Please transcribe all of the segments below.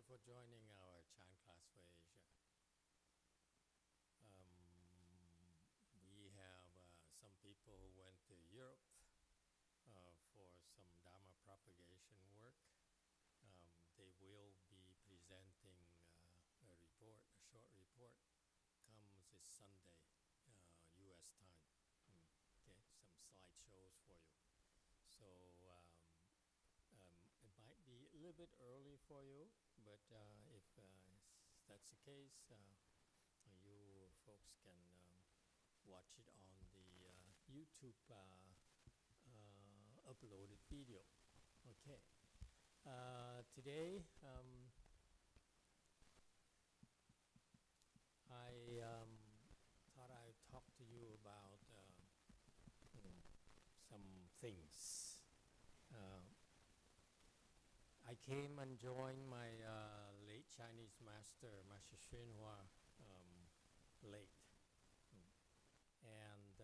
for joining our Chan class for Asia. We have some people who went to Europe for some Dharma propagation work. They will be presenting a report, a short report, comes this Sunday, U.S. time. Okay, some slideshows for you. So it might be a little bit early for you, but if that's the case, you folks can watch it on the YouTube uploaded video. Okay. Today, I thought I'd talk to you about some things. I came and joined my late Chinese master, Master YongHua, late. And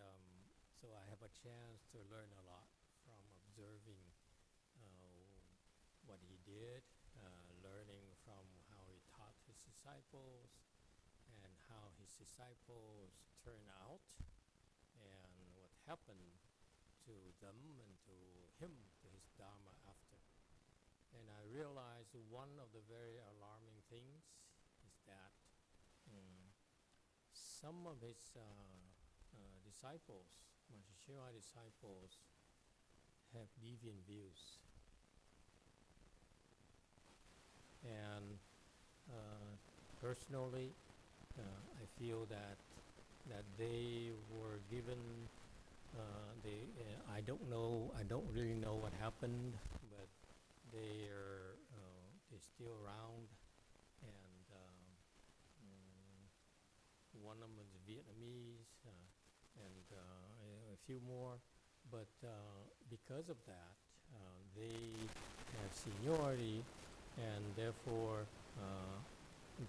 so I have a chance to learn a lot from observing what he did, learning from how he taught his disciples and how his disciples turned out and what happened to them and to him, to his Dharma after. And I realized one of the very alarming things is that some of his disciples, Master YongHua disciples, have deviant views. And personally, I feel that they were given. I don't really know what happened, but they're still around, and one of them is Vietnamese, and a few more. But because of that, they have seniority, and therefore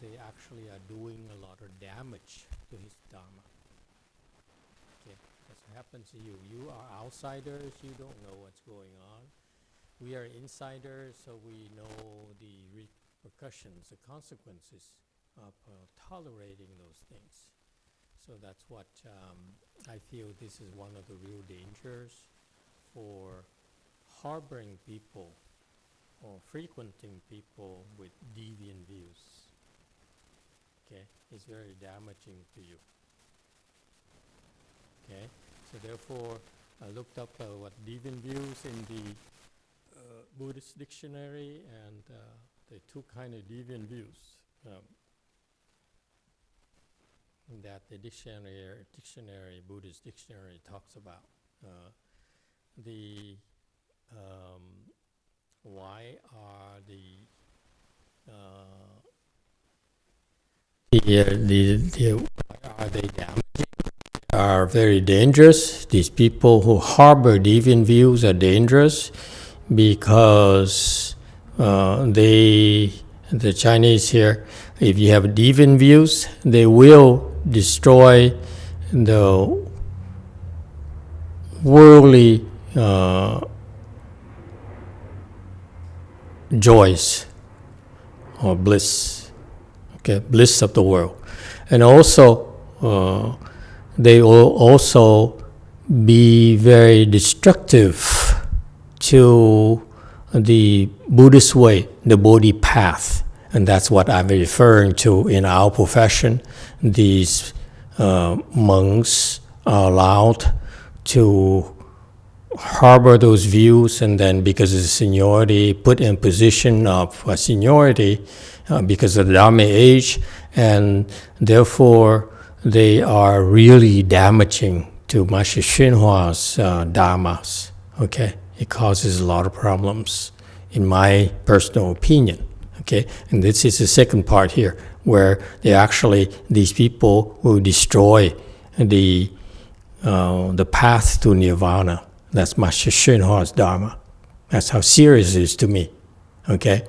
they actually are doing a lot of damage to his Dharma. Okay, that's what happens to you. You are outsiders, you don't know what's going on. We are insiders, so we know the repercussions, the consequences of tolerating those things. So that's what I feel this is one of the real dangers for harboring people or frequenting people with deviant views. Okay, it's very damaging to you. Okay, so therefore I looked up what deviant views in the Buddhist dictionary, and there are two kind of deviant views that the dictionary, Buddhist dictionary talks about. Why are why are they damaging? Are very dangerous. These people who harbor deviant views are dangerous because the Chinese here, if you have deviant views, they will destroy the worldly joys or bliss, okay, bliss of the world. And also, they will also be very destructive to the Buddhist way, the Bodhi path. And that's what I'm referring to in our profession. These monks are allowed to harbor those views, and then because of the seniority, put in position of seniority because of the Dharma age, and therefore they are really damaging to Master YongHua's Dharmas. Okay, it causes a lot of problems, in my personal opinion. Okay, and this is the second part here, where these people will destroy the path to nirvana. That's Master YongHua's Dharma. That's how serious it is to me. Okay,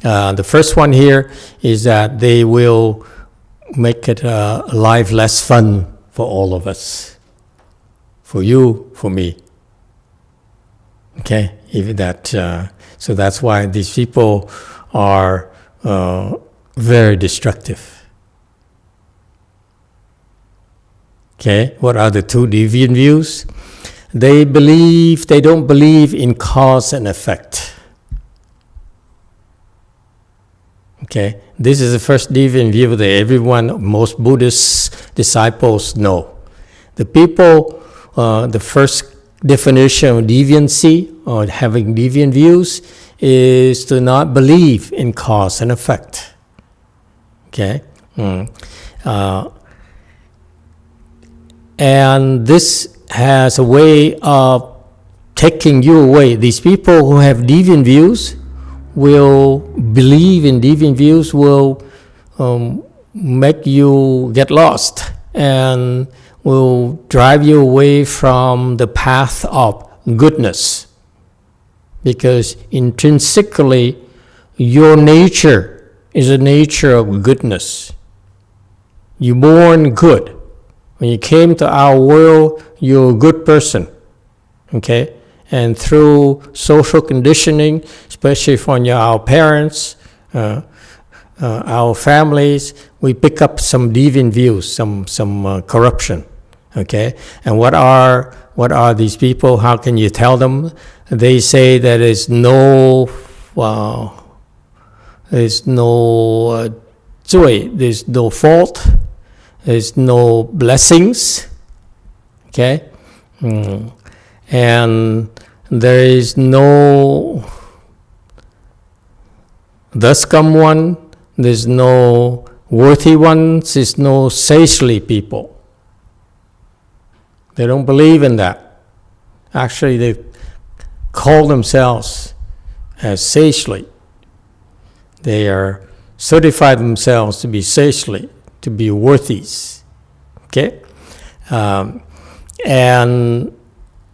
the first one here is that they will make it life less fun for all of us, for you, for me. Okay, so that's why these people are very destructive. Okay, what are the two deviant views? They don't believe in cause and effect. Okay, this is the first deviant view that most Buddhist disciples know. The people, the first definition of deviancy or having deviant views is to not believe in cause and effect. Okay, and this has a way of taking you away. These people who have deviant views will believe in deviant views, will make you get lost and will drive you away from the path of goodness. Because intrinsically, your nature is a nature of goodness. You're born good. When you came to our world, you're a good person. Okay? And through social conditioning, especially from our parents, our families, we pick up some deviant views, some corruption. Okay? And what are these people? How can you tell them? They say that there's no joy, there's no fault, there's no blessings. Okay? And there is no thus come one, there's no worthy ones, there's no sagely people. They don't believe in that. Actually, they call themselves as sagely. They are certified themselves to be sagely, to be worthies. Okay? And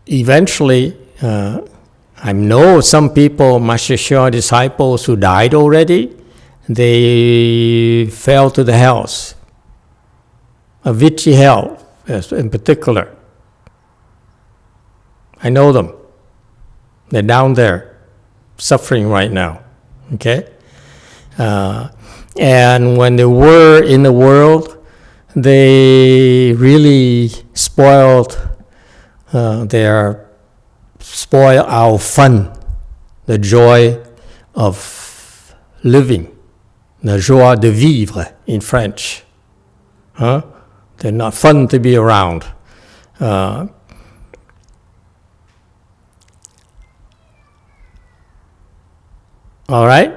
eventually, I know some people, Master Shah disciples who died already, they fell to the hells, a Vichy hell in particular. I know them. They're down there, suffering right now. Okay? And when they were in the world, they really spoiled our fun, the joy of living, la joie de vivre in French. They're not fun to be around. All right?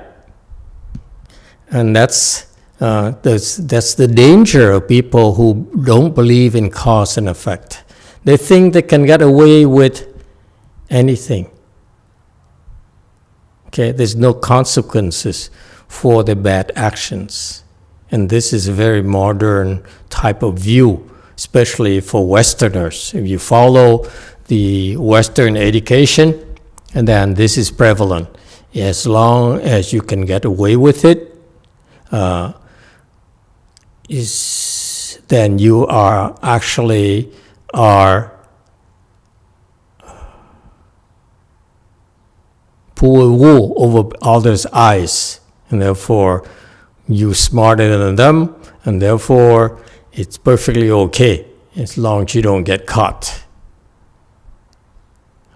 And that's the danger of people who don't believe in cause and effect. They think they can get away with anything. Okay, there's no consequences for the bad actions. And this is a very modern type of view, especially for Westerners. If you follow the Western education, and then this is prevalent. As long as you can get away with it, then you are actually pull wool over others' eyes, and therefore you're smarter than them, and therefore it's perfectly okay as long as you don't get caught.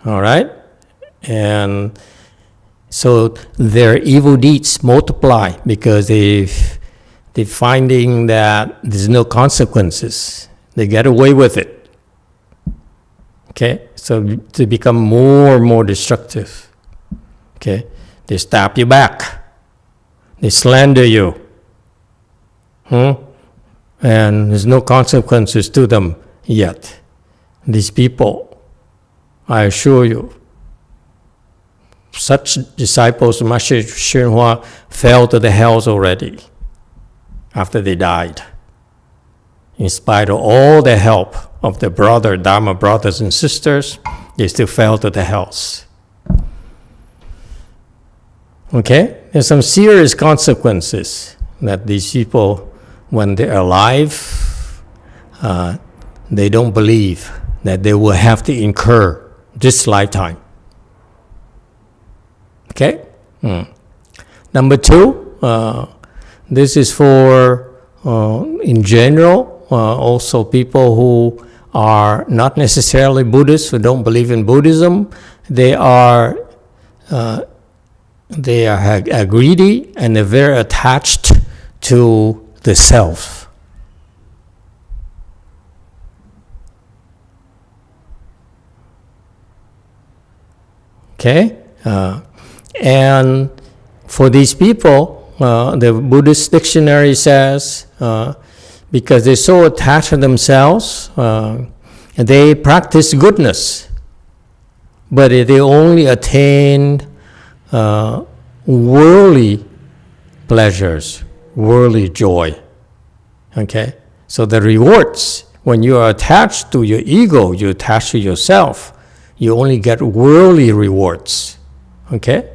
All right? And so their evil deeds multiply because they're finding that there's no consequences. They get away with it. Okay? So they become more and more destructive. Okay? They stab you back. They slander you. And there's no consequences to them yet. These people, I assure you, such disciples of Master YongHua fell to the hells already after they died. In spite of all the help of their Dharma brothers and sisters, they still fell to the hells. Okay? There's some serious consequences that these people, when they're alive, they don't believe that they will have to incur this lifetime. Okay? Number two, This is for, in general, also people who are not necessarily Buddhists, who don't believe in Buddhism. They are greedy and they're very attached to the self. Okay? And for these people, the Buddhist dictionary says, because they're so attached to themselves, they practice goodness, but they only attain worldly pleasures, worldly joy. Okay? So the rewards, when you are attached to your ego, you're attached to yourself, you only get worldly rewards. Okay?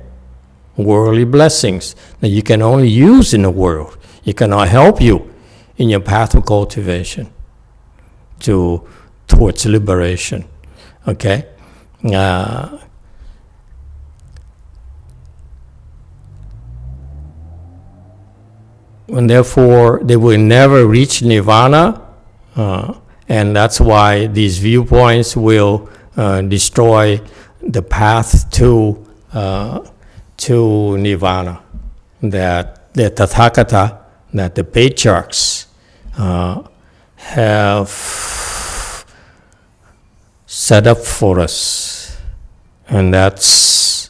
Worldly blessings that you can only use in the world. It cannot help you in your path of cultivation towards liberation. Okay? And therefore, they will never reach nirvana, and that's why these viewpoints will destroy the path to nirvana. That the Tathagata, that the patriarchs have set up for us, and that's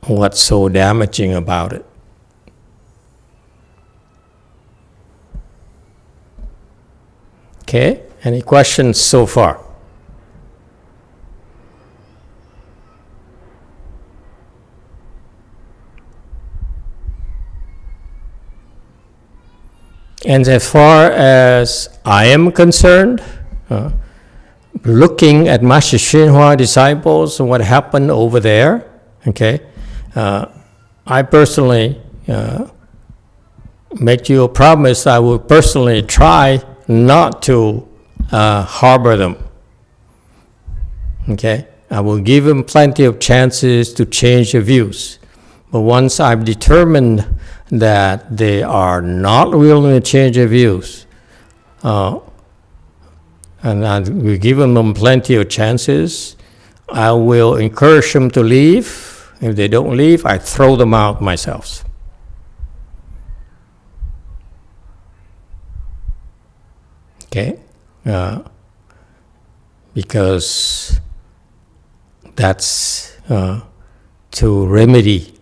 what's so damaging about it. Okay, any questions so far? And as far as I am concerned, looking at Master Hsuan disciples and what happened over there, okay, I personally make you a promise I will personally try not to harbor them. Okay, I will give them plenty of chances to change their views. But once I've determined that they are not willing to change their views, and I will give them plenty of chances, I will encourage them to leave. If they don't leave, I throw them out myself. Okay? Because that's to remedy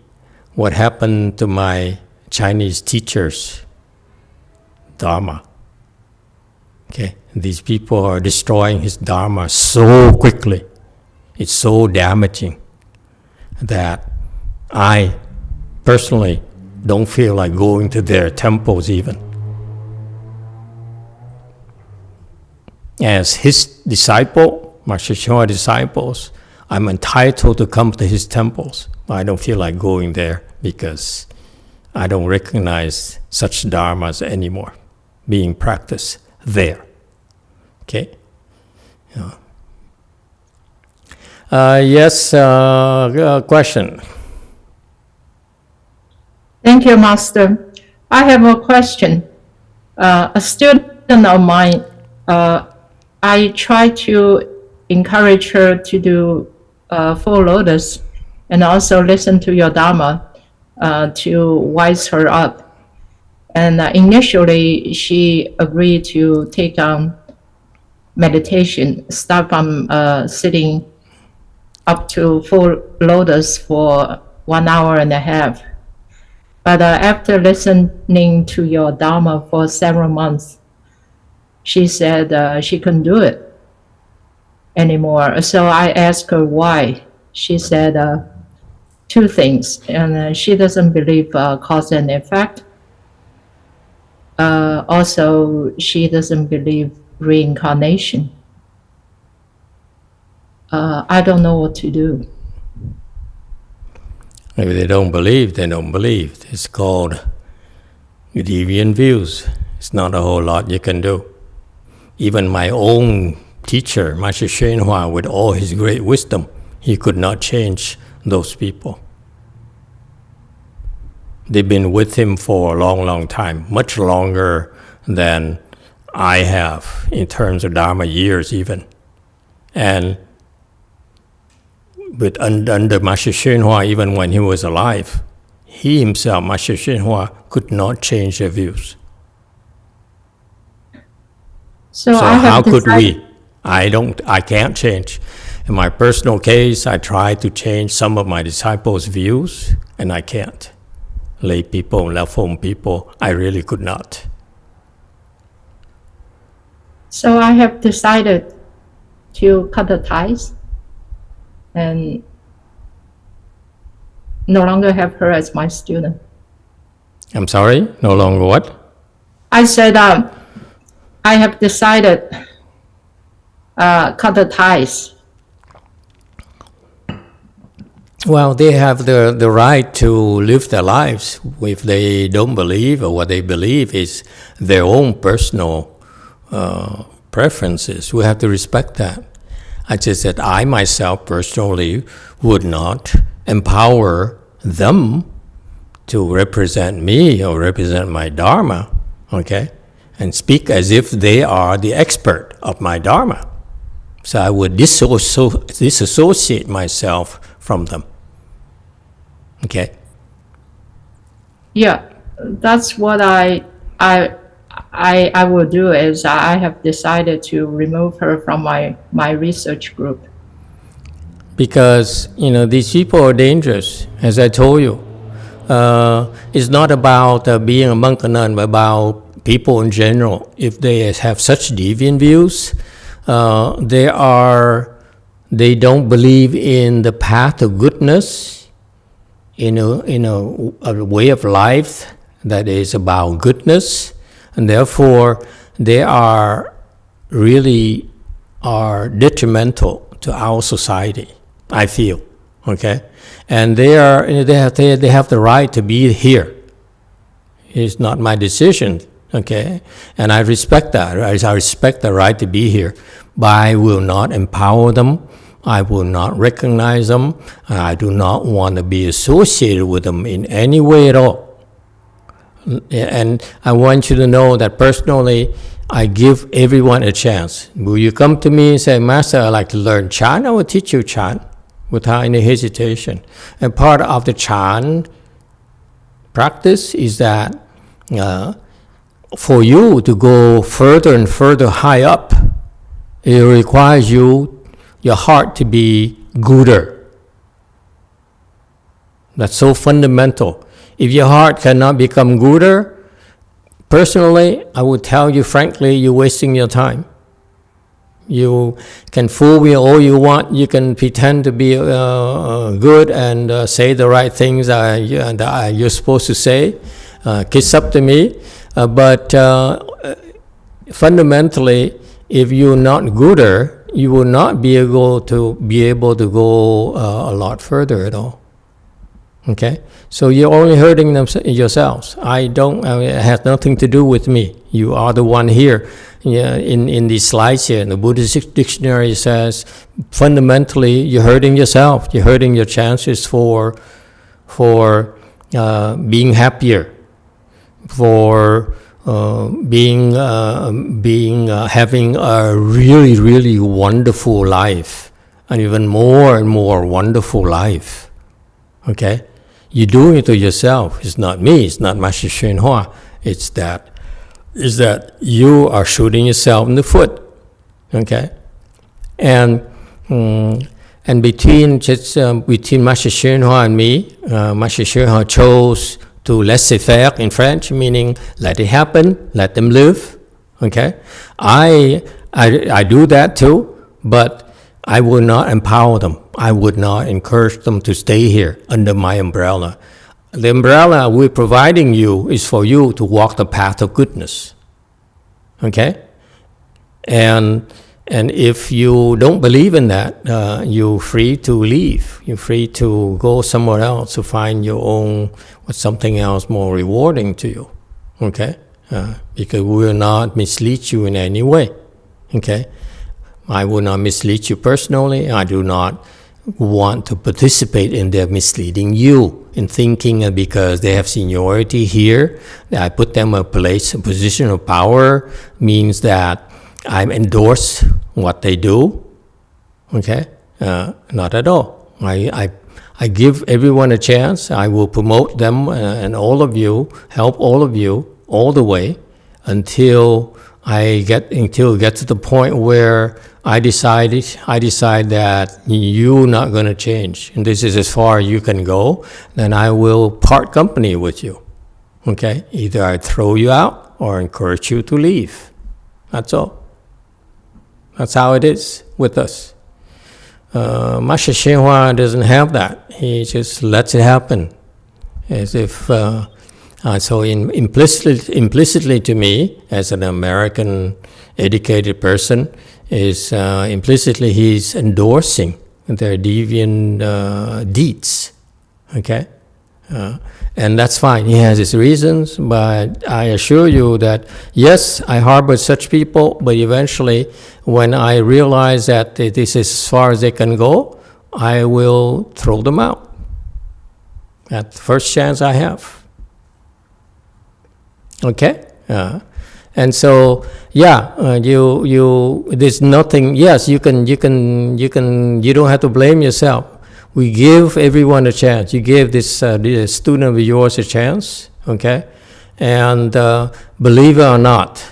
what happened to my Chinese teachers, Dharma. Okay? These people are destroying his Dharma so quickly. It's so damaging that I personally don't feel like going to their temples even. As his disciple, Master Hsuan disciples, I'm entitled to come to his temples. I don't feel like going there because I don't recognize such dharmas anymore being practiced there. Okay? Yes, question. Thank you, Master. I have a question. A student of mine, I try to encourage her to do Full Lotus and also listen to your Dharma to wise her up. And initially, she agreed to take on meditation, start from sitting up to Full Lotus for 1 hour and a half. But after listening to your Dharma for several months, she said she couldn't do it anymore. So I asked her why. She said two things, and she doesn't believe cause and effect. Also, she doesn't believe reincarnation. I don't know what to do. If they don't believe, they don't believe. It's called deviant views. It's not a whole lot you can do. Even my own teacher, Master GFCMC, with all his great wisdom, he could not change those people. They've been with him for a long, long time, much longer than I have in terms of Dharma years even. And under Master Hsuan even when he was alive, he himself, Master Hsuan, could not change their views. So how could we? I can't change. In my personal case, I try to change some of my disciples' views, and I can't. Lay people, left home people, I really could not. So I have decided to cut the ties and no longer have her as my student. I'm sorry, no longer what? I said I have decided cut the ties. Well, they have the right to live their lives. If they don't believe, or what they believe is their own personal preferences, we have to respect that. I just said I myself personally would not empower them to represent me or represent my Dharma, okay? And speak as if they are the expert of my Dharma. So I would disassociate myself from them. Okay. Yeah, that's what I will do. Is I have decided to remove her from my research group. Because these people are dangerous, as I told you. It's not about being a monk or nun, but about people in general. If they have such deviant views, they don't believe in the path of goodness. In a way of life that is about goodness, and therefore they are really detrimental to our society, I feel, okay? And they have the right to be here. It's not my decision, okay? And I respect that. I respect the right to be here, but I will not empower them. I will not recognize them. I do not want to be associated with them in any way at all. And I want you to know that personally, I give everyone a chance. Will you come to me and say, Master, I'd like to learn Chan? I will teach you Chan without any hesitation. And part of the Chan practice is that for you to go further and further high up, it requires your heart to be gooder. That's so fundamental. If your heart cannot become gooder, personally, I would tell you frankly, you're wasting your time. You can fool me all you want. You can pretend to be good and say the right things that you're supposed to say. Kiss up to me. But fundamentally, if you're not gooder, you will not be able to go a lot further at all. Okay, so you're only hurting yourselves. It has nothing to do with me. You are the one here. Yeah, in these slides here, the Buddhist dictionary says, fundamentally, you're hurting yourself. You're hurting your chances for being happier, for having a really, really wonderful life, and even more and more wonderful life. Okay, you're doing it to yourself. It's not me. It's not Master Hsuan. It's that you are shooting yourself in the foot. Okay, and between Master Hsuan and me, Master Hsuan chose to laisser faire in French, meaning let it happen, let them live. Okay, I do that too, but I will not empower them. I would not encourage them to stay here under my umbrella. The umbrella we're providing you is for you to walk the path of goodness. Okay, and if you don't believe in that, you're free to leave. You're free to go somewhere else to find your own, something else more rewarding to you. Okay, because we will not mislead you in any way. Okay, I will not mislead you personally. I do not want to participate in their misleading you in thinking because they have seniority here, I put them a position of power, means that I endorse what they do. Okay, not at all. I give everyone a chance. I will promote them and all of you, help all of you all the way until it gets to the point where I decide that you're not going to change, and this is as far as you can go. Then I will part company with you. Okay, either I throw you out or encourage you to leave. That's all. That's how it is with us. Master YongHua doesn't have that. He just lets it happen, as if. So implicitly to me, as an American educated person, is implicitly he's endorsing their deviant deeds. Okay, and that's fine. He has his reasons, but I assure you that yes, I harbor such people, but eventually, when I realize that this is as far as they can go, I will throw them out at the first chance I have. Okay, and so there's nothing. Yes, you don't have to blame yourself. We give everyone a chance. You gave this student of yours a chance. Okay, and believe it or not,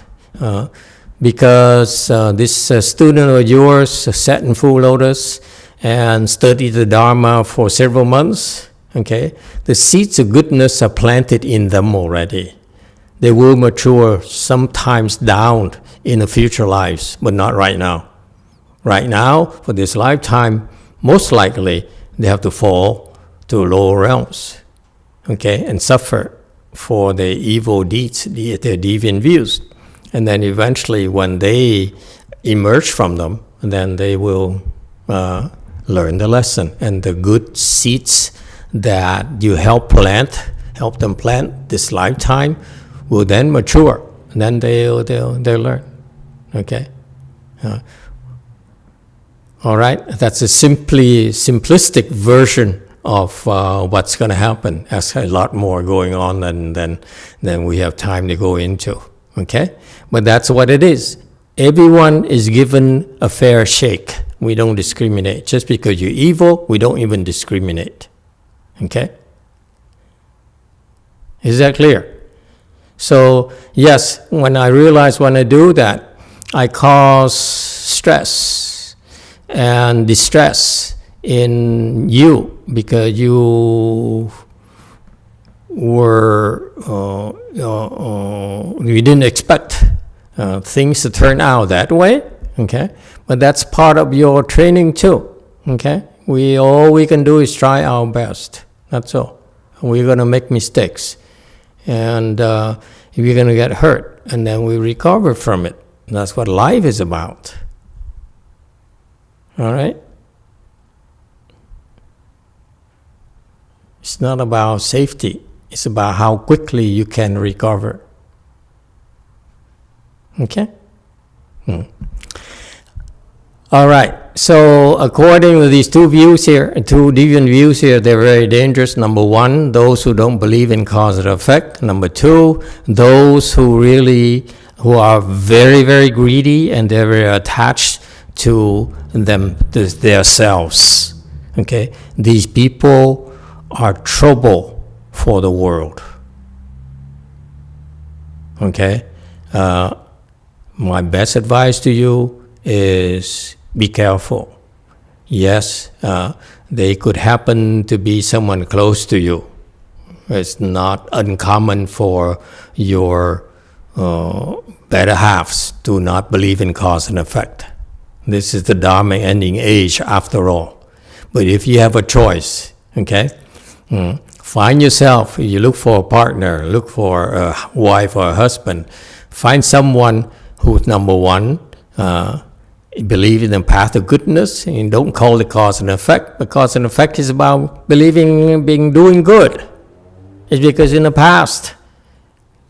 because this student of yours sat in full lotus and studied the Dharma for several months. Okay, the seeds of goodness are planted in them already. They will mature sometimes down in the future lives, but not right now. Right now, for this lifetime, most likely they have to fall to lower realms, okay, and suffer for their evil deeds, their deviant views. And then eventually, when they emerge from them, then they will learn the lesson. And the good seeds that you help them plant this lifetime, will then mature, and then they'll learn. Okay, all right. That's a simplistic version of what's going to happen. There's a lot more going on than we have time to go into. Okay, but that's what it is. Everyone is given a fair shake. We don't discriminate. Just because you're evil, we don't even discriminate. Okay, is that clear? So, yes, when I do that, I cause stress and distress in you because you didn't expect things to turn out that way, okay? But that's part of your training too, okay? All we can do is try our best, that's all. We're going to make mistakes. And we're going to get hurt, and then we recover from it. That's what life is about. All right? It's not about safety. It's about how quickly you can recover. Okay? All right. So according to these two deviant views here, they're very dangerous. Number one, those who don't believe in cause and effect. Number two, those who are very, very greedy and they're very attached to themselves. Okay, these people are trouble for the world. Okay, my best advice to you is be careful. Yes, they could happen to be someone close to you. It's not uncommon for your better halves to not believe in cause and effect. This is the Dharma ending age after all. But if you have a choice, okay, find yourself, you look for a partner, look for a wife or a husband, find someone who's number one, believe in the path of goodness, and don't call it cause and effect. But cause and effect is about believing in doing good. It's because in the past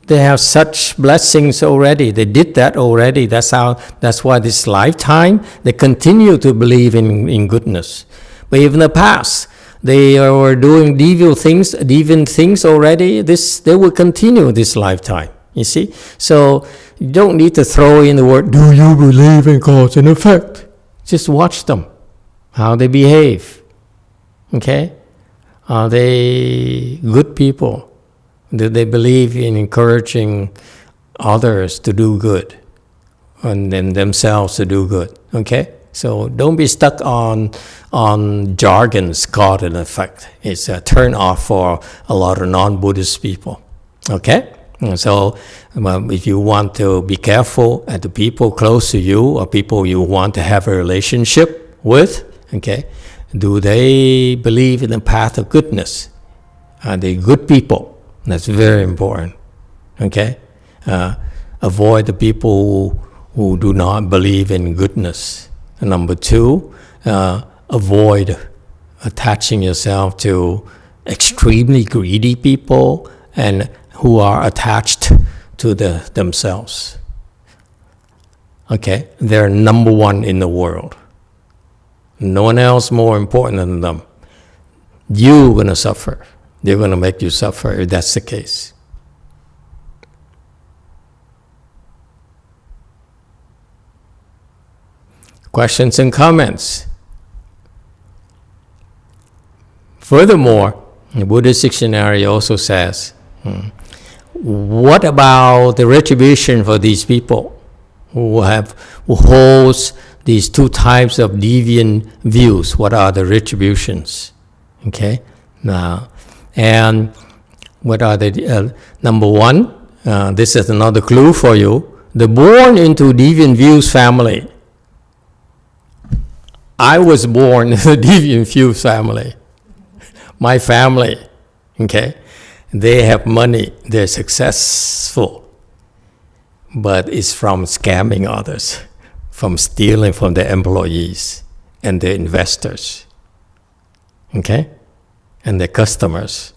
they have such blessings already. They did that already. That's why this lifetime they continue to believe in goodness. But if in the past they were doing deviant things already, they will continue this lifetime. You see? So you don't need to throw in the word, do you believe in cause and effect? Just watch them, how they behave. Okay? Are they good people? Do they believe in encouraging others to do good and then themselves to do good? Okay? So don't be stuck on jargons, cause and effect. It's a turn off for a lot of non-Buddhist people. Okay? And so if you want to be careful at the people close to you or people you want to have a relationship with, okay, do they believe in the path of goodness? Are they good people? That's very important. Okay? Avoid the people who do not believe in goodness. And number two, avoid attaching yourself to extremely greedy people and who are attached to themselves. Okay? They're number one in the world. No one else more important than them. You're going to suffer. They're going to make you suffer if that's the case. Questions and comments? Furthermore, the Buddhist dictionary also says, what about the retribution for these people who holds these two types of deviant views? What are the retributions? Okay, now, and what are the number one? This is another clue for you. The born into deviant views family. I was born in a deviant views family. My family, okay, they have money, they're successful, but it's from scamming others, from stealing from their employees and their investors, okay, and their customers,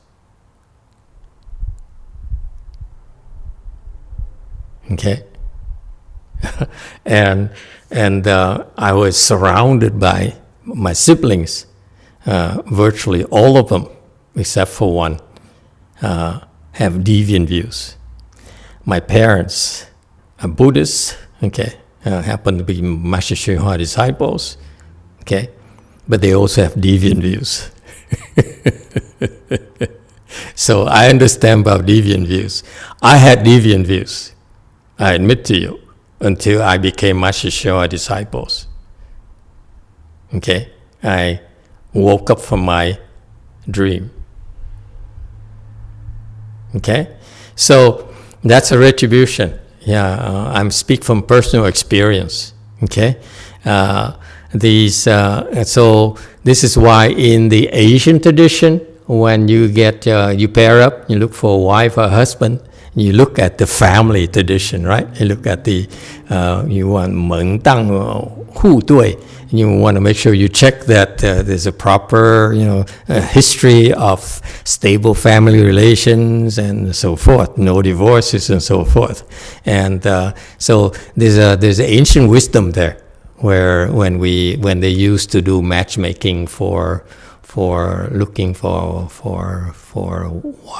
okay, and I was surrounded by my siblings, virtually all of them, except for one, have deviant views. My parents are Buddhists, okay, happen to be Master YongHua disciples, okay, but they also have deviant views. So I understand about deviant views. I had deviant views, I admit to you, until I became Master YongHua disciples. Okay, I woke up from my dream. Okay, so that's a retribution. Yeah, I'm speak from personal experience. Okay, so this is why in the Asian tradition, when you you pair up, you look for a wife or husband, you look at the family tradition, right? You look at you want 门当户对. You want to make sure you check that there's a proper, history of stable family relations and so forth, no divorces and so forth. And so there's ancient wisdom there, where when they used to do matchmaking for looking for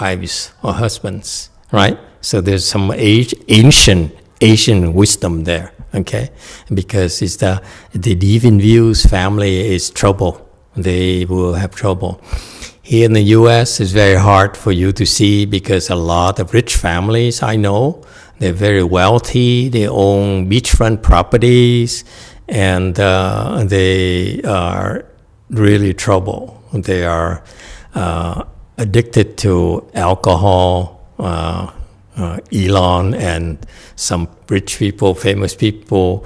wives or husbands, right? So there's some ancient Asian wisdom there. Okay, because it's the deviant views family is trouble. They will have trouble. Here in the U.S., it's very hard for you to see because a lot of rich families I know, they're very wealthy. They own beachfront properties, and they are really trouble. They are addicted to alcohol. Elon and some rich people, famous people,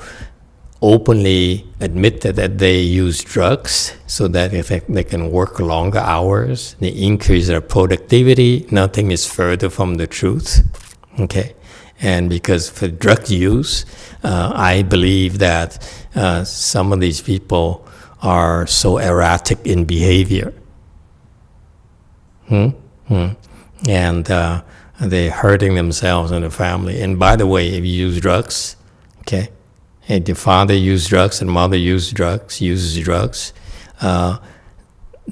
openly admitted that they use drugs so that they can work longer hours. They increase their productivity. Nothing is further from the truth. Okay, and because for drug use, I believe that some of these people are so erratic in behavior. And they're hurting themselves and the family. And by the way, if you use drugs, okay, and your father used drugs and mother uses drugs,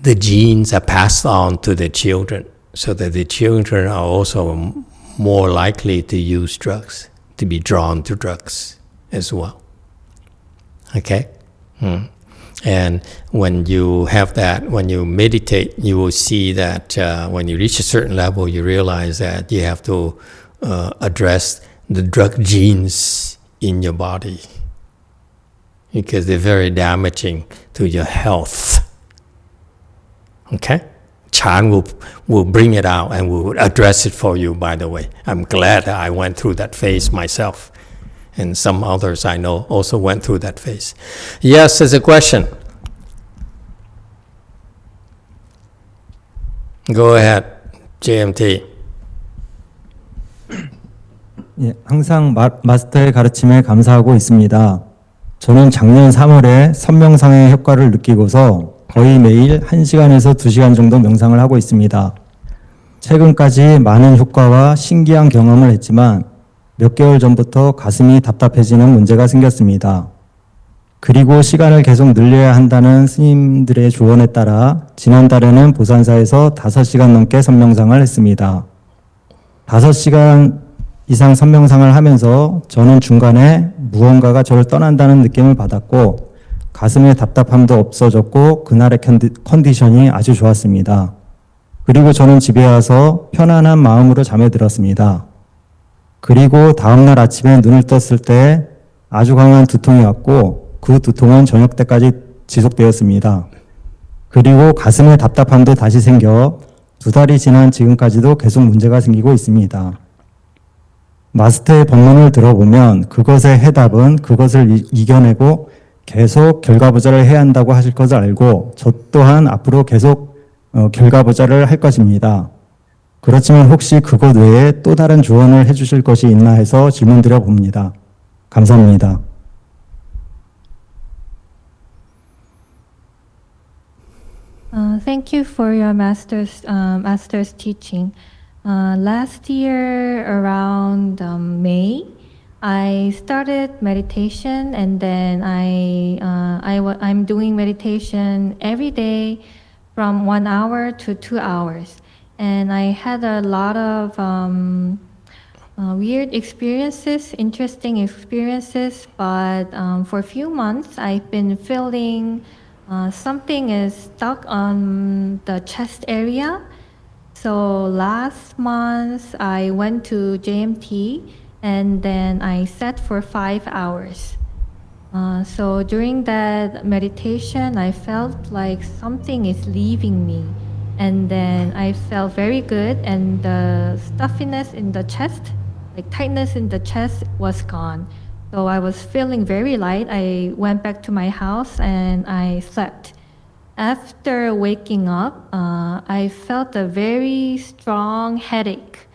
the genes are passed on to the children, so that the children are also more likely to use drugs, to be drawn to drugs as well. Okay? And when you have that, when you meditate, you will see that when you reach a certain level, you realize that you have to address the drug genes in your body, because they're very damaging to your health. Okay? Chan will bring it out and will address it for you, by the way. I'm glad that I went through that phase myself. And some others I know also went through that phase. Yes, there's a question. Go ahead, JMT. 예, 항상 마스터의 가르침에 감사하고 있습니다. 저는 작년 3월에 선명상의 효과를 느끼고서 거의 매일 1시간에서 2시간 정도 명상을 하고 있습니다. 최근까지 많은 효과와 신기한 경험을 했지만 몇 개월 전부터 가슴이 답답해지는 문제가 생겼습니다. 그리고 시간을 계속 늘려야 한다는 스님들의 조언에 따라 지난달에는 보산사에서 5시간 넘게 선명상을 했습니다. 5시간 이상 선명상을 하면서 저는 중간에 무언가가 저를 떠난다는 느낌을 받았고 가슴의 답답함도 없어졌고 그날의 컨디션이 아주 좋았습니다. 그리고 저는 집에 와서 편안한 마음으로 잠에 들었습니다. 그리고 다음날 아침에 눈을 떴을 때 아주 강한 두통이 왔고 그 두통은 저녁 때까지 지속되었습니다. 그리고 가슴에 답답함도 다시 생겨 2달이 지난 지금까지도 계속 문제가 생기고 있습니다. 마스터의 법문을 들어보면 그것의 해답은 그것을 이겨내고 계속 결과보자를 해야 한다고 하실 것을 알고 저 또한 앞으로 계속 결과보자를 할 것입니다. 그렇지만 혹시 그것 외에 또 다른 조언을 해주실 것이 있나 해서 질문드려 봅니다. 감사합니다. Thank you for your master's teaching. Last year around May, I started meditation, and then I'm doing meditation every day from 1 hour to 2 hours. And I had a lot of weird experiences, interesting experiences, but for a few months I've been feeling something is stuck on the chest area. So last month I went to JMT and then I sat for 5 hours. So during that meditation I felt like something is leaving me. And then I felt very good, and the stuffiness in the chest, like tightness in the chest, was gone. So I was feeling very light. I went back to my house and I slept. After waking up, I felt a very strong headache.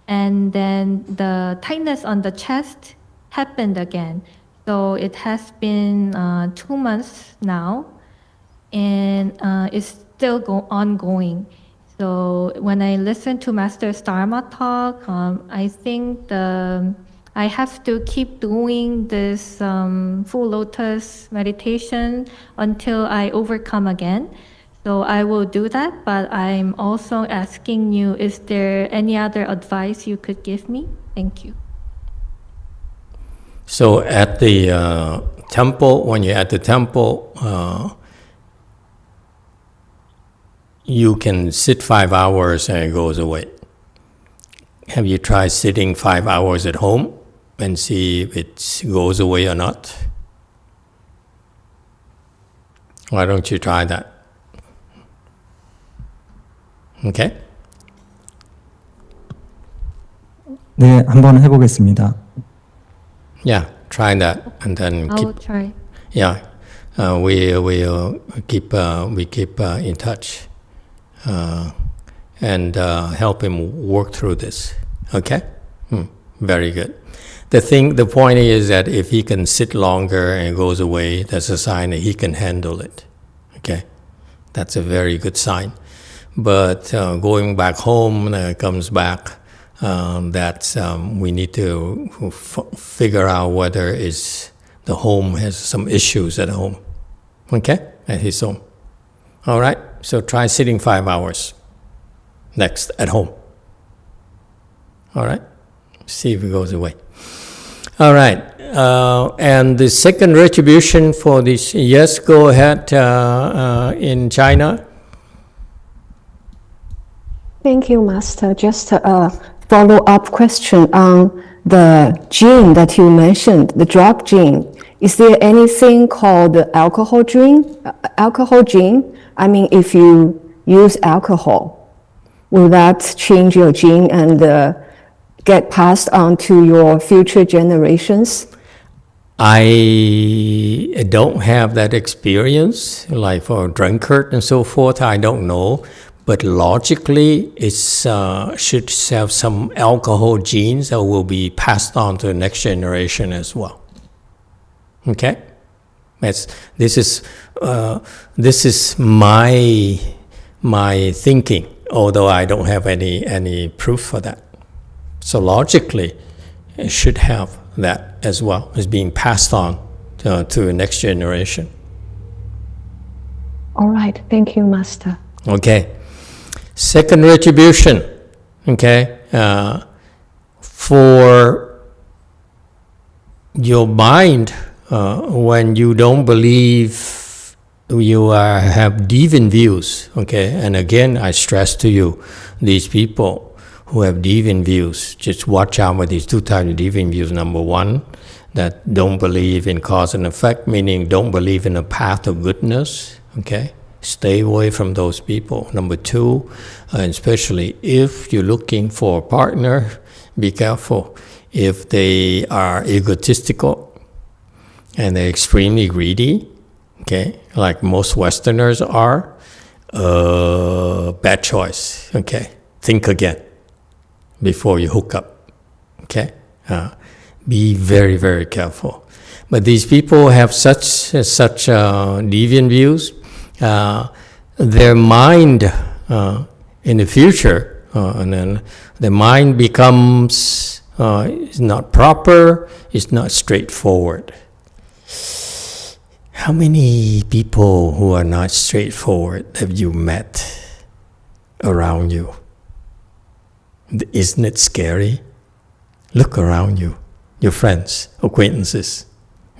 And then the tightness on the chest happened again. So it has been 2 months now, and it's still ongoing. So when I listen to Master's Dharma talk, I think I have to keep doing this full lotus meditation until I overcome again. So I will do that, but I'm also asking you, is there any other advice you could give me? Thank you. So at the temple, when you're at the temple, you can sit 5 hours and it goes away. Have you tried sitting 5 hours at home and see if it goes away or not? Why don't you try that? Okay? 네, 한번 해보겠습니다. Yeah, try that and then I will try. Yeah, we keep in touch. And help him work through this. Okay? Very good. The point is that if he can sit longer and it goes away, that's a sign that he can handle it. Okay? That's a very good sign. But going back home, when it comes back, that's we need to figure out whether the home has some issues at home. Okay? At his home. All right? So try sitting 5 hours next at home. All right? See if it goes away. All right. And the second retribution for this, yes, go ahead in China. Thank you, Master. Just a follow-up question on the gene that you mentioned, the drug gene. Is there anything called the alcohol gene? I mean, if you use alcohol, will that change your gene and get passed on to your future generations? I don't have that experience, like for a drunkard and so forth, I don't know. But logically, it should have some alcohol genes that will be passed on to the next generation as well. Okay? This is my thinking, although I don't have any proof for that. So logically, it should have that as well, as being passed on to the next generation. All right. Thank you, Master. Okay. Second retribution. Okay. For your mind, when you don't believe you have deviant views, okay, and again, I stress to you, these people who have deviant views, just watch out with these two types of deviant views. Number one, that don't believe in cause and effect, meaning don't believe in a path of goodness, okay? Stay away from those people. Number two, and especially if you're looking for a partner, be careful. If they are egotistical and they're extremely greedy, okay, like most Westerners are, bad choice, okay? Think again before you hook up, okay? Be very, very careful. But these people have such deviant views. Their mind in the future, and then the mind becomes is not proper, is not straightforward. How many people who are not straightforward have you met around you? Isn't it scary? Look around you, your friends, acquaintances,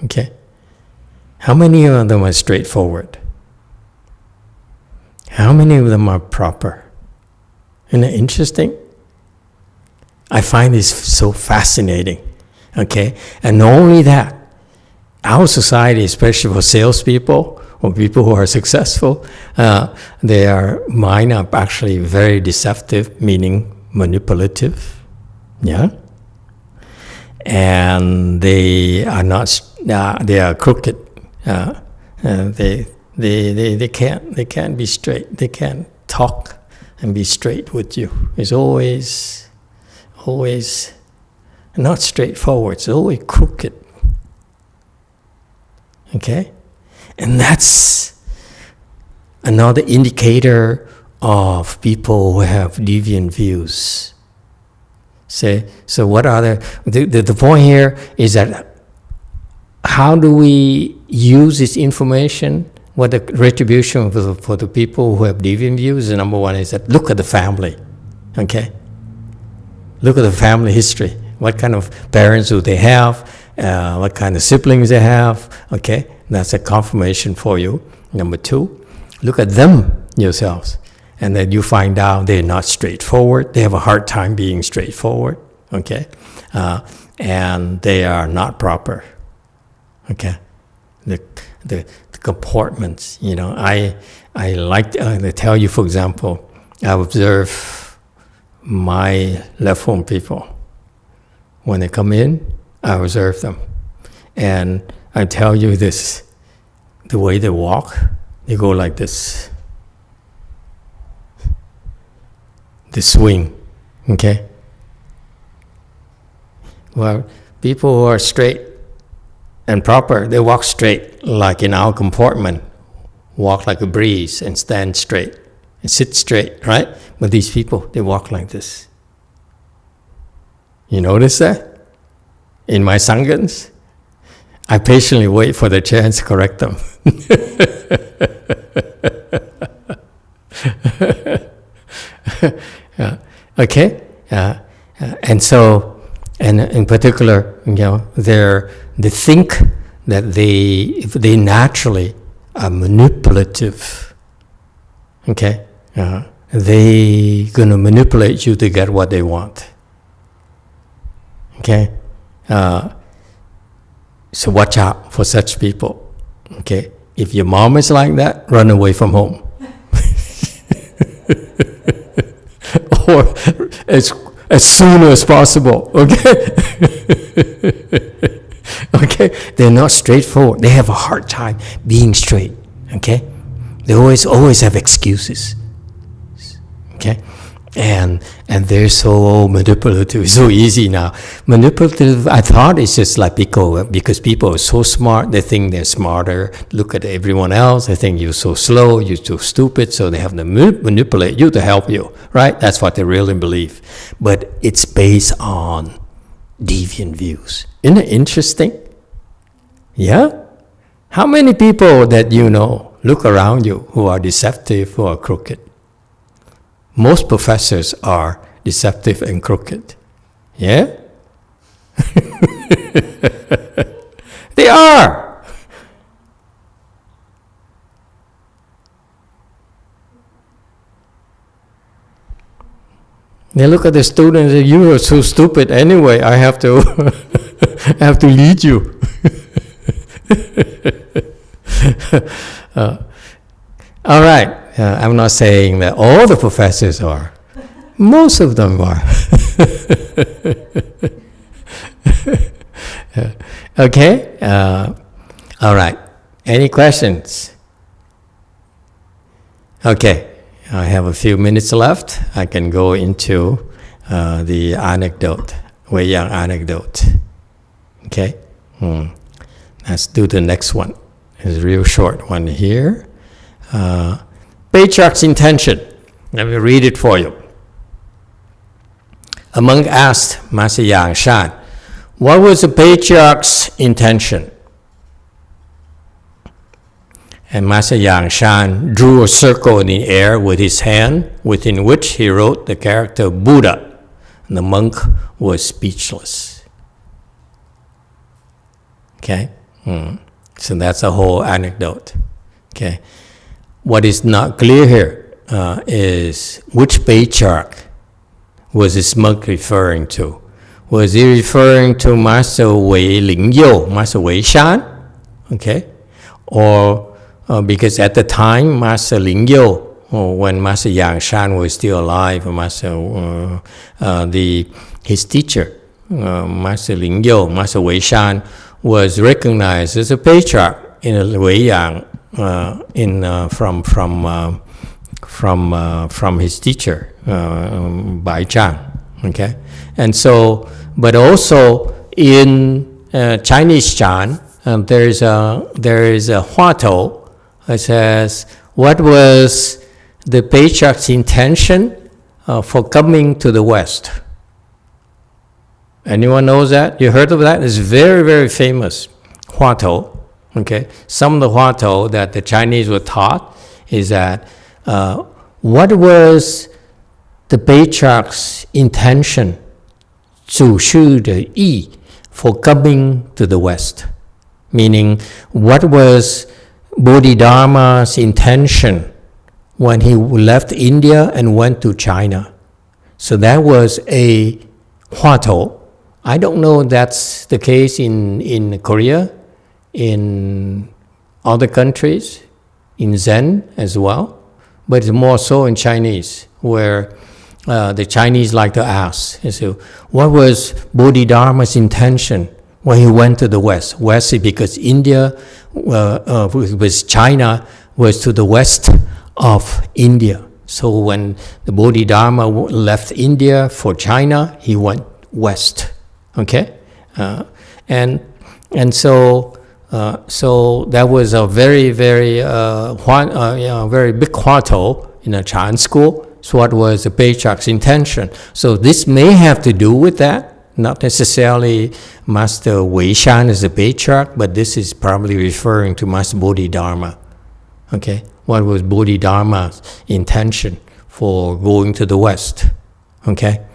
okay? How many of them are straightforward? How many of them are proper? Isn't it interesting? I find this so fascinating, okay? And not only that, our society, especially for salespeople or people who are successful, their mind are actually very deceptive, meaning manipulative, yeah? And they are not, they are crooked. They can't be straight. They can't talk and be straight with you. It's always not straightforward. It's always crooked. Okay? And that's another indicator of people who have deviant views. So what are the point here is that how do we use this information? What the retribution for the people who have deviant views? The number one is that look at the family, okay? Look at the family history. What kind of parents do they have? What kind of siblings they have? Okay, that's a confirmation for you. Number two, look at them yourselves. And then you find out they're not straightforward. They have a hard time being straightforward, okay? And they are not proper, okay? The comportments, you know, I like to tell you, for example, I observe my left home people. When they come in, I observe them. And I tell you this, the way they walk, they go like this. The swing, okay? Well, people who are straight and proper, they walk straight, like in our comportment, walk like a breeze and stand straight and sit straight, right? But these people, they walk like this. You notice that? In my sanghas, I patiently wait for the chance to correct them. Okay, and so, and in particular, they think that they naturally are manipulative. Okay, they gonna manipulate you to get what they want. Okay, so watch out for such people. Okay, if your mom is like that, run away from home. Or as soon as possible. Okay. Okay, they're not straightforward. They have a hard time being straight. Okay, they always have excuses. Okay, and they're so manipulative. It's so easy now. Manipulative, I thought it's just like because people are so smart, they think they're smarter. Look at everyone else. They think you're so slow, you're so stupid, so they have to manipulate you to help you, right? That's what they really believe. But it's based on deviant views. Isn't it interesting? Yeah? How many people that you know, look around you, who are deceptive or crooked? Most professors are deceptive and crooked. Yeah? They are. They look at the students and you are so stupid anyway, I have to I have to lead you. All right. I'm not saying that all the professors are. Most of them are. Okay? All right. Any questions? Okay. I have a few minutes left. I can go into the anecdote, Wei-Yang anecdote. Okay? Let's do the next one. It's a real short one here. Patriarch's intention. Let me read it for you. A monk asked Master YongHua, what was the patriarch's intention? And Master YongHua drew a circle in the air with his hand, within which he wrote the character Buddha. And the monk was speechless. Okay? So that's the whole anecdote. Okay? What is not clear here is which patriarch was this monk referring to? Was he referring to Master Wei Lingyou, Master Wei Shan? Okay? Or because at the time, Master Lingyou, when Master YongHua was still alive, his teacher, Master Lingyou, Master Wei Shan, was recognized as a patriarch in Weiyang, from his teacher, Bai Zhang. Okay, and so, but also in Chinese Chan, there is a Huatou that says, what was the patriarch's intention for coming to the West? Anyone knows that? You heard of that? It's very, very famous, Huatou. Okay, some of the Huatou that the Chinese were taught is that what was the patriarch's intention, 主事的意, for coming to the West? Meaning, what was Bodhidharma's intention when he left India and went to China? So that was a Huatou. I don't know if that's the case in Korea, in other countries, in Zen as well, but it's more so in Chinese, where the Chinese like to ask, so what was Bodhidharma's intention when he went to the West? West is because India, with China, was to the west of India. So when the Bodhidharma left India for China, he went west. Okay, and so that was a very, very very big Huatou in a Chan school. So what was the patriarch's intention? So this may have to do with that. Not necessarily Master Wei Shan is the patriarch, but this is probably referring to Master Bodhidharma. Okay, what was Bodhidharma's intention for going to the West. Okay?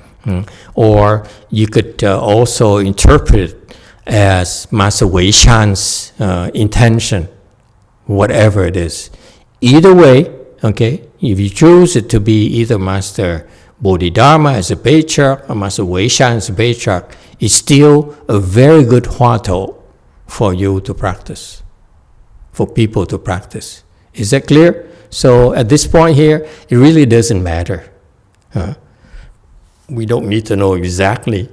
Or you could also interpret it as Master Wei Shan's intention, whatever it is. Either way, okay, if you choose it to be either Master Bodhidharma as a patriarch or Master Wei Shan as a patriarch, it's still a very good huatou for you to practice, for people to practice. Is that clear? So at this point here, it really doesn't matter. We don't need to know exactly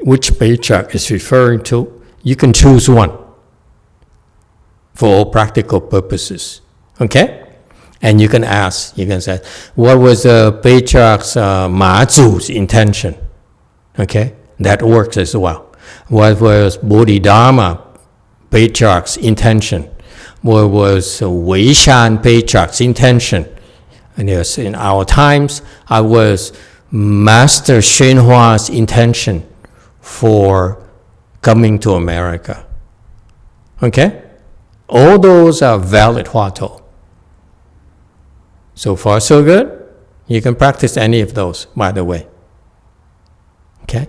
which patriarch is referring to. You can choose one for all practical purposes. Okay? And you can ask, you can say, what was the patriarch's Ma Zu's intention? Okay? That works as well. What was Bodhidharma patriarch's intention? What was Wei Shan patriarch's intention? And yes, in our times, I was Master YongHua's intention for coming to America. Okay? All those are valid huatou. So far, so good. You can practice any of those, by the way. Okay?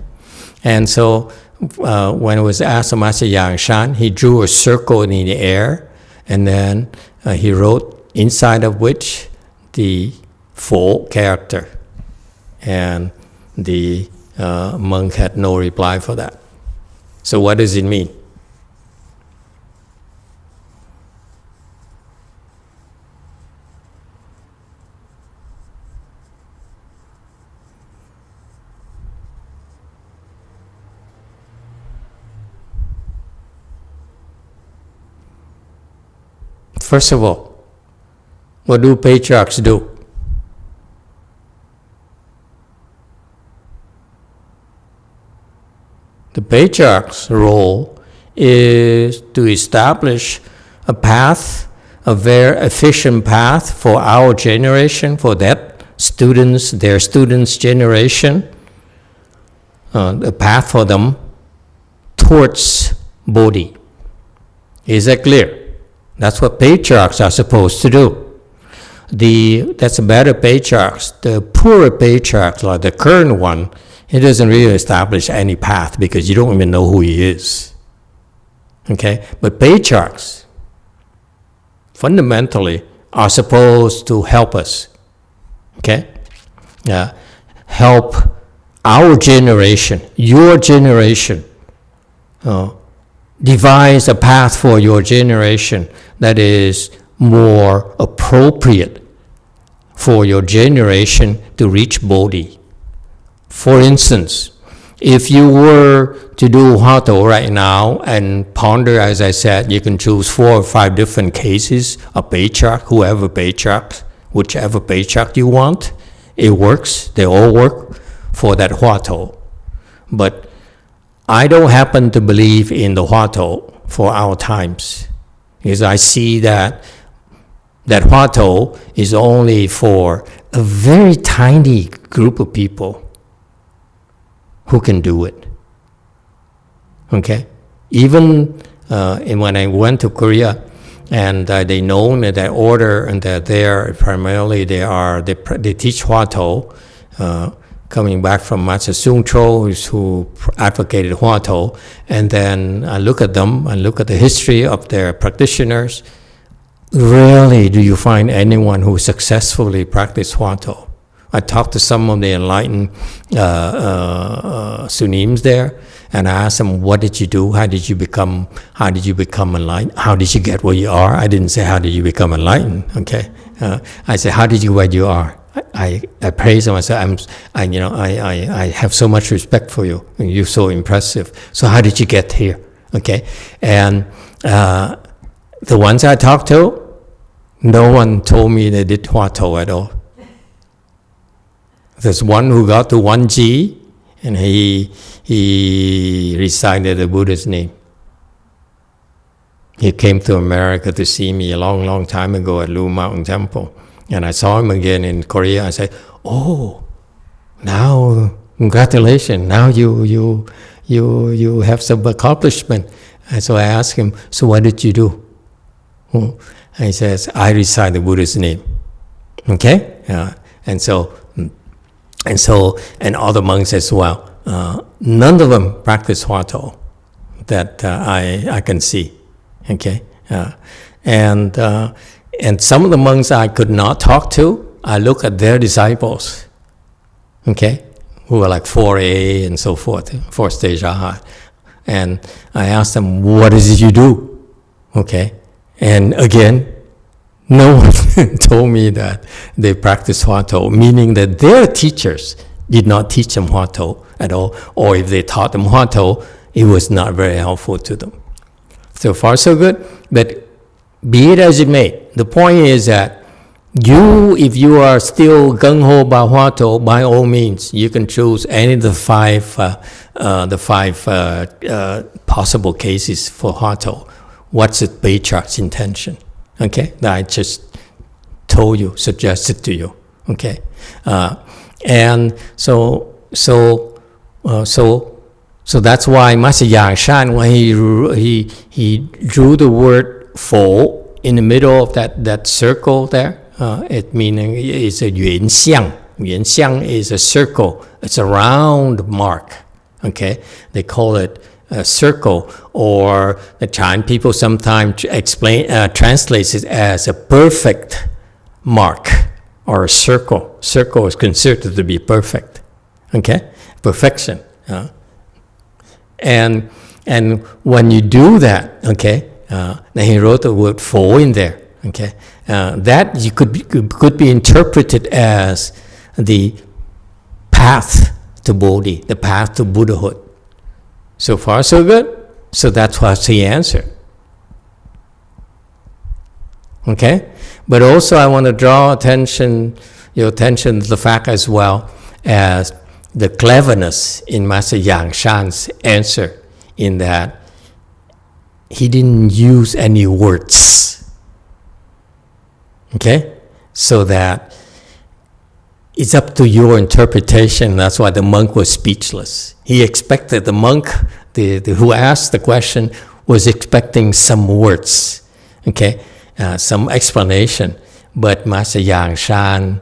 And so, when it was asked of Master Yangshan, he drew a circle in the air, and then he wrote inside of which the full character. And the monk had no reply for that. So what does it mean? First of all, what do patriarchs do? The patriarch's role is to establish a path, a very efficient path for our generation, for their students' generation, a path for them towards Bodhi. Is that clear? That's what patriarchs are supposed to do. That's a better patriarchs. The poorer patriarchs, like the current one, he doesn't really establish any path because you don't even know who he is. Okay? But patriarchs, fundamentally, are supposed to help us. Okay? Help our generation, your generation, devise a path for your generation that is more appropriate for your generation to reach Bodhi. For instance, if you were to do huatou right now and ponder, as I said, you can choose 4 or 5 different cases of patriarch, whichever patriarch you want. It works. They all work for that huatou. But I don't happen to believe in the huatou for our times, because I see that huatou is only for a very tiny group of people who can do it. Okay? Even when I went to Korea, and they know that order, and that there primarily they teach huatou, coming back from Master Sung Cho, who advocated huatou, and then I look at them and look at the history of their practitioners. Rarely do you find anyone who successfully practiced huatou. I talked to some of the enlightened Sunims there, and I asked them, what did you do? How did you become enlightened? How did you get where you are? I didn't say, how did you become enlightened? Okay. I said, how did you get where you are? I praise them. I said, I have so much respect for you. You're so impressive. So how did you get here? Okay. And the ones I talked to, no one told me they did huatou at all. There's one who got to 1G, and he recited the Buddha's name. He came to America to see me a long, long time ago at Lu Mountain Temple. And I saw him again in Korea. I said, oh, now, congratulations, now you have some accomplishment. And so I asked him, so what did you do? And he says, I recite the Buddha's name. Okay? And other monks as well. None of them practice Hua-To that I can see. Okay? And some of the monks I could not talk to, I look at their disciples, okay, who are like 4A and so forth, 4th stage Arhat. And I ask them, what is it you do? Okay? And again, no one told me that they practice Hua-To, meaning that their teachers did not teach them Hua-To at all, or if they taught them Hua-To, it was not very helpful to them. So far, so good. But be it as it may, the point is that if you are still gung-ho about Hua-To, by all means, you can choose any of the five possible cases for Hua-To. What's the patriarch's intention? Okay, that I just told you, suggested to you. Okay, and so that's why Master Yang when he drew the word "fo" in the middle of that circle there, it meaning is a yuan xiang. Yuan xiang is a circle. It's a round mark. Okay, they call it a circle, or the Chinese people sometimes translates it as a perfect mark or a circle. Circle is considered to be perfect. Okay, perfection. And when you do that, okay, then he wrote the word "fo" in there. Okay, that could be interpreted as the path to Bodhi, the path to Buddhahood. So far, so good. So that's what he answered. Okay, but also I want to draw your attention to the fact as well as the cleverness in Master Yang Shan's answer, in that he didn't use any words. Okay, so that it's up to your interpretation. That's why the monk was speechless. He expected, the monk who asked the question was expecting some words, okay, some explanation. But Master Yang Shan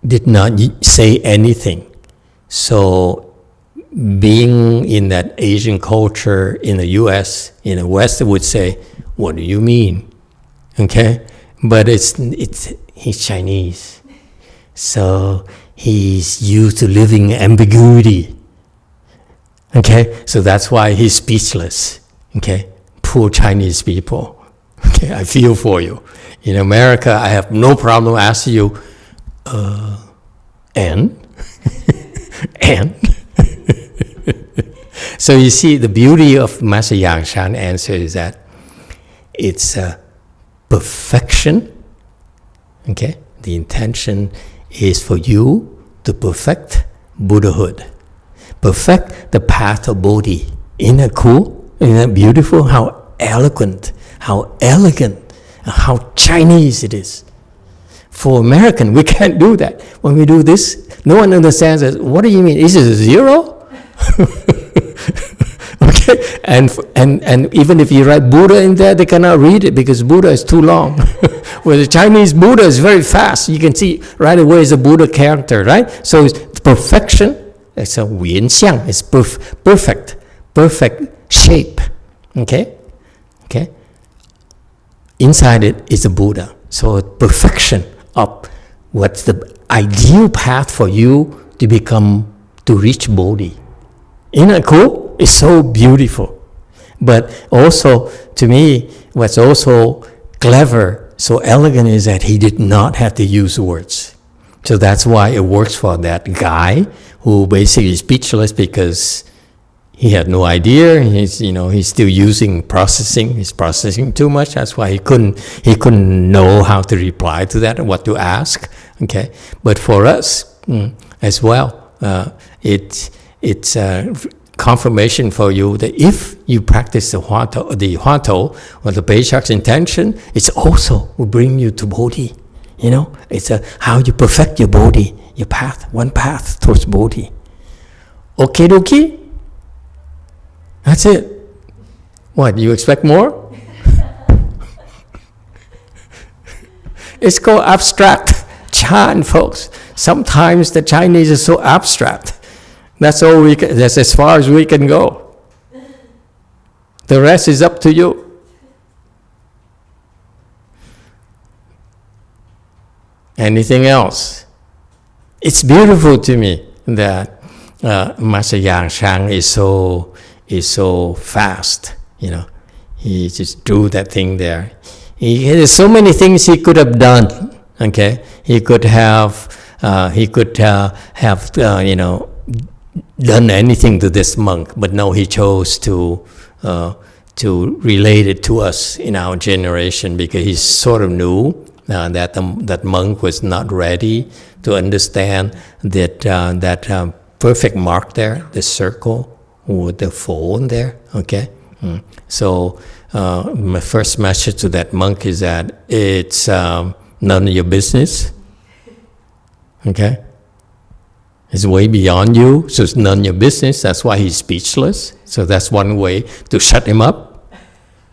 did not say anything. So being in that Asian culture in the US, in the West, would say, what do you mean? Okay, but he's Chinese. So he's used to living ambiguity. Okay, so that's why he's speechless. Okay, poor Chinese people. Okay, I feel for you. In America, I have no problem asking you, and? And? So you see, the beauty of Master Yang Shan answer is that it's a perfection. Okay, the intention is for you to perfect Buddhahood, perfect the path of Bodhi. Isn't that cool? Isn't that beautiful? How eloquent, how elegant, how Chinese it is. For American, we can't do that. When we do this, no one understands it. What do you mean? Is it a zero? Okay, and even if you write Buddha in there, they cannot read it because Buddha is too long. Where the Chinese Buddha is very fast. You can see right away is a Buddha character, right? So it's perfection. It's a Yuan Xiang. It's perfect shape. Okay? Okay? Inside it is a Buddha. So perfection of what's the ideal path for you to reach Bodhi. Isn't that cool? It's so beautiful. But also, to me, what's also clever, so elegant, is that he did not have to use words. So that's why it works for that guy who basically is speechless because he had no idea. He's still using processing. He's processing too much. That's why he couldn't know how to reply to that and what to ask. Okay, but for us as well, it's confirmation for you that if you practice the Hua-To or the Patriarch's intention, it's also will bring you to Bodhi. It's how you perfect your Bodhi, your path, one path towards Bodhi. Okay, dokie? That's it. What, you expect more? It's called abstract chant, folks. Sometimes the Chinese is so abstract. That's all we can, that's as far as we can go. The rest is up to you. Anything else? It's beautiful to me that Master Yang Shang is so fast. You know, he just drew that thing there. There's so many things he could have done. Okay, he could have you know, done anything to this monk, but no, he chose to relate it to us in our generation because he sort of knew that monk was not ready to understand that perfect mark there, the circle with the fold there. Okay, so my first message to that monk is that it's none of your business. Okay, it's way beyond you, so it's none of your business. That's why he's speechless. So that's one way to shut him up.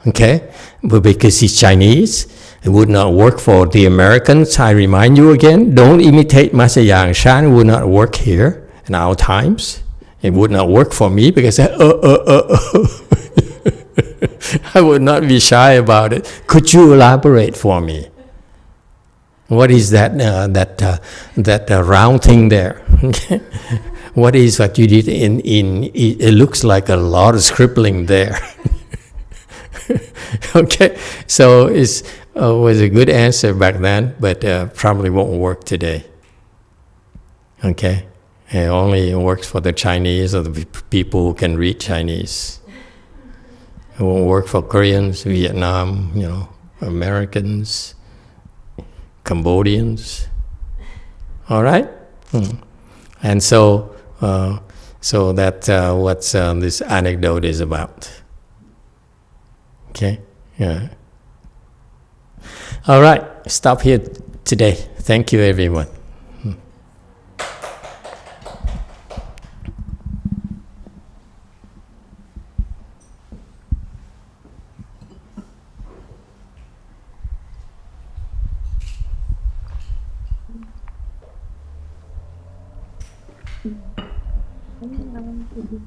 Okay, but because he's Chinese, it would not work for the Americans. I remind you again, don't imitate Master Yang Shan. It would not work here in our times. It would not work for me because I would not be shy about it. Could you elaborate for me? What is that round thing there? What is what you did it looks like a lot of scribbling there. Okay, so it was a good answer back then, but probably won't work today. Okay, it only works for the Chinese or the people who can read Chinese. It won't work for Koreans, Vietnam, you know, Americans, Cambodians. All right, and so that's what this anecdote is about. Okay, yeah. All right, stop here today. Thank you, everyone. Cảm ơn